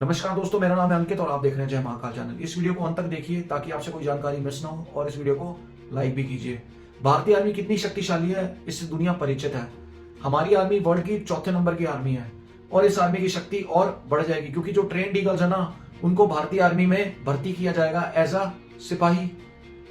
नमस्कार दोस्तों, मेरा नाम है अंकित और आप देख रहे हैं जय महाकाल चैनल। इस वीडियो को अंत तक देखिए ताकि आपसे कोई जानकारी मिस ना हो और इस वीडियो को लाइक भी कीजिए। भारतीय आर्मी कितनी शक्तिशाली है इससे दुनिया परिचित है। हमारी आर्मी वर्ल्ड की चौथे नंबर की आर्मी है और इस आर्मी की शक्ति और बढ़ जाएगी क्योंकि जो ट्रेंड ईगल्स है ना, उनको भारतीय आर्मी में भर्ती किया जाएगा एज अ सिपाही।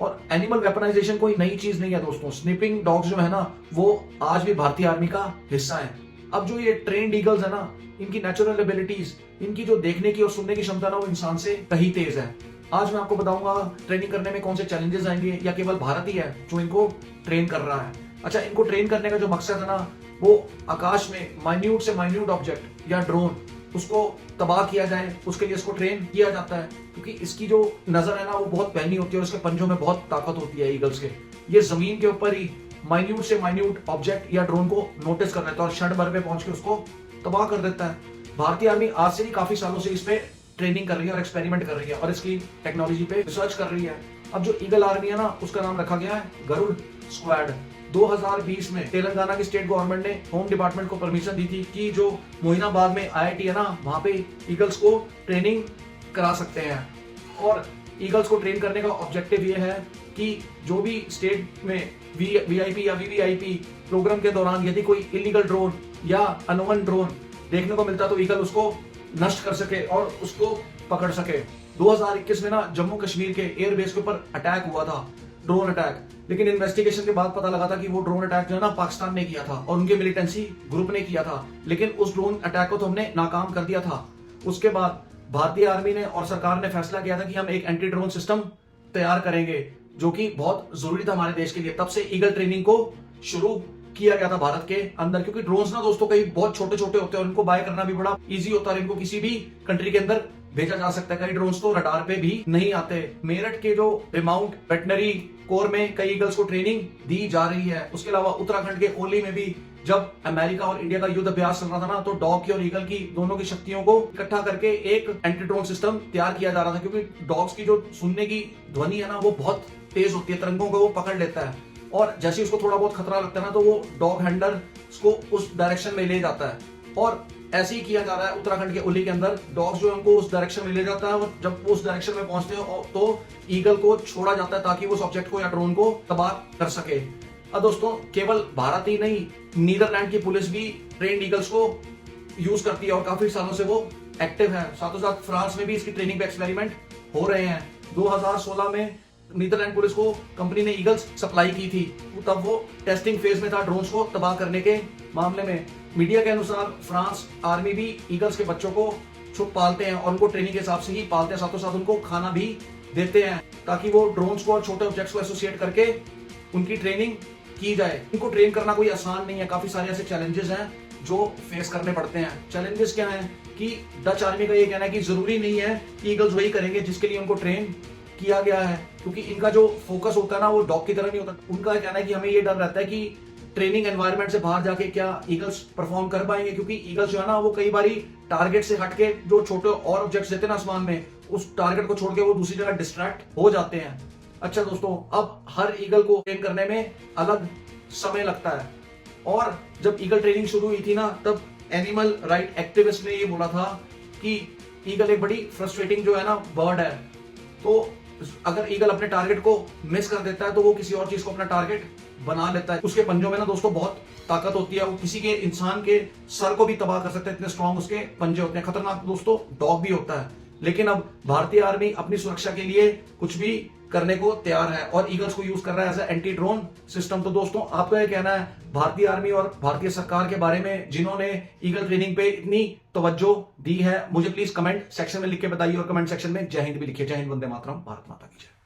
और एनिमल वेपनाइजेशन कोई नई चीज नहीं है दोस्तों। स्निपिंग डॉग्स जो है ना, वो आज भी भारतीय आर्मी का हिस्सा है। अब जो ये ट्रेंड ईगल्स है ना, इनकी नेचुरल एबिलिटीज, इनकी जो देखने की और सुनने की क्षमता ना, वो इंसान से कहीं तेज है। आज मैं आपको बताऊंगा ट्रेनिंग करने में कौन से चैलेंजेस आएंगे या केवल भारत ही है जो इनको ट्रेन कर रहा है। अच्छा, इनको ट्रेन करने का जो मकसद है ना, वो आकाश में माइन्यूट से माइन्यूट ऑब्जेक्ट या ड्रोन, उसको तबाह किया जाए, उसके लिए इसको ट्रेन किया जाता है। क्योंकि इसकी जो नजर है ना, वो बहुत पैनी होती है और इसके पंजों में बहुत ताकत होती है ईगल्स के। ये जमीन के ऊपर ही माइन्यूट से माइन्यूट ऑब्जेक्ट या ड्रोन को नोटिस कर लेता है और क्षण भर में पहुंच के उसको तबाह कर देता है। भारतीय आर्मी आज से ही काफी सालों से इस पे ट्रेनिंग कर रही है और एक्सपेरिमेंट कर रही है और इसकी टेक्नोलॉजी पे रिसर्च कर रही है। अब जो ईगल आर्मी है ना, उसका नाम रखा गया है गरुड़ स्क्वाड। 2020 में तेलंगाना की स्टेट गवर्नमेंट ने होम डिपार्टमेंट को परमिशन दी थी कि जो मोइनाबाद में IIT है ना, वहां पे ईगल्स को ट्रेनिंग करा सकते हैं। और ईगल्स को ट्रेन करने का ऑब्जेक्टिव ये है कि जो भी स्टेट में VIP या VVIP प्रोग्राम के दौरान यदि कोई इलीगल ड्रोन या अनोवन ड्रोन देखने को मिलता तो ईगल उसको नष्ट कर सके और उसको पकड़ सके। 2021 में ना जम्मू कश्मीर के एयरबेस के ऊपर अटैक हुआ था, ड्रोन अटैक। लेकिन इन्वेस्टिगेशन के बाद पता लगा था कि वो ड्रोन अटैक जो है ना, पाकिस्तान ने किया था और उनके मिलिटेंसी ग्रुप ने किया था। लेकिन उस ड्रोन अटैक को तो हमने नाकाम कर दिया था। उसके बाद भारतीय आर्मी ने और सरकार ने फैसला किया था कि हम एक एंटी ड्रोन सिस्टम तैयार करेंगे, जो कि बहुत जरूरी था हमारे देश के लिए। तब से ईगल ट्रेनिंग को शुरू किया गया था भारत के अंदर। क्योंकि ड्रोन्स ना दोस्तों कई बहुत छोटे छोटे होते हैं और इनको बाय करना भी बड़ा इजी होता है। इनको किसी भी कंट्री के अंदर भेजा जा सकता है। कई ड्रोन्स तो रडार पे भी नहीं आते। मेरठ के जो रिमाउंट वेटनरी कोर में कई ईगल्स को ट्रेनिंग दी जा रही है। उसके अलावा उत्तराखंड के ओली में भी जब अमेरिका और इंडिया का युद्ध अभ्यास चल रहा था ना, तो डॉग की और ईगल की दोनों की शक्तियों को इकट्ठा करके एक एंटी ड्रोन सिस्टम तैयार किया जा रहा था। क्योंकि डॉग्स की जो सुनने की ध्वनि है ना, वो बहुत तेज होती है, तरंगों को वो पकड़ लेता है और जैसे उसको थोड़ा बहुत खतरा लगता है ना, तो वो डॉग हैंडलर उसको उस डायरेक्शन में ले जाता है। और ऐसे ही किया जा रहा है उत्तराखंड के उली के अंदर। डॉग्स जो है उनको उस डायरेक्शन में ले जाता है और जब वो उस डायरेक्शन में पहुंचते हैं तो ईगल को छोड़ा जाता है ताकि वो उस ऑब्जेक्ट को या ड्रोन को तबाह कर सके। अब दोस्तों केवल भारत ही नहीं, नीदरलैंड की पुलिस भी ट्रेंड ईगल्स को यूज करती है और काफी सालों से वो एक्टिव है। साथों साथ फ्रांस में भी इसकी ट्रेनिंग पे एक्सपेरिमेंट हो रहे हैं। 2016 में नीदरलैंड पुलिस को कंपनी ने ईगल्स सप्लाई की थी, तब वो टेस्टिंग फेज में था ड्रोन्स को तबाह करने के मामले में। मीडिया के अनुसार फ्रांस आर्मी भी ईगल्स के बच्चों को छुप पालते हैं और उनको ट्रेनिंग के हिसाब से ही पालते हैं। साथों साथ उनको खाना भी देते हैं ताकि वो ड्रोन्स को और छोटे ऑब्जेक्ट्स को एसोसिएट करके उनकी ट्रेनिंग की जाए। इनको ट्रेन करना कोई आसान नहीं है। काफी सारे ऐसे चैलेंजेस हैं जो फेस करने पड़ते हैं। चैलेंजेस क्या हैं कि डच आर्मी का ये कहना है कि जरूरी नहीं है कि ईगल्स वही करेंगे जिसके लिए उनको ट्रेन किया गया है, क्योंकि इनका जो फोकस होता है ना, वो डॉग की तरह नहीं होता। उनका कहना है कि हमें ये डर रहता है कि ट्रेनिंग एनवायरनमेंट से बाहर जाके क्या ईगल्स परफॉर्म कर पाएंगे। क्योंकि ईगल्स जो है ना, वो कई बारी टारगेट से हटके जो छोटे और ऑब्जेक्ट्स देते हैं ना आसमान में, उस टारगेट को छोड़ के वो दूसरी जगह डिस्ट्रैक्ट हो जाते हैं। अच्छा दोस्तों, अब हर ईगल को ट्रेन करने में अलग समय लगता है। और जब ईगल ट्रेनिंग शुरू हुई थी ना, तब एनिमल राइट एक्टिविस्ट ने ये बोला था कि ईगल एक बड़ी फ्रस्ट्रेटिंग जो है ना बर्ड है। तो अगर ईगल अपने टारगेट को मिस कर देता है तो वो किसी और चीज को अपना टारगेट बना लेता है। उसके पंजों में ना दोस्तों बहुत ताकत होती है। वो किसी के इंसान के सर को भी तबाह कर सकता है, इतने स्ट्रॉन्ग उसके पंजे होते हैं। खतरनाक दोस्तों डॉग भी होता है। लेकिन अब भारतीय आर्मी अपनी सुरक्षा के लिए कुछ भी करने को तैयार है और ईगल्स को यूज कर रहा है एज एंटी ड्रोन सिस्टम। तो दोस्तों आपका यह कहना है भारतीय आर्मी और भारतीय सरकार के बारे में, जिन्होंने ईगल ट्रेनिंग पे इतनी तवज्जो दी है? मुझे प्लीज कमेंट सेक्शन में लिख के बताइए और कमेंट सेक्शन में जय हिंद भी लिखिए। जय हिंद, वंदे मातरम, भारत माता की जय।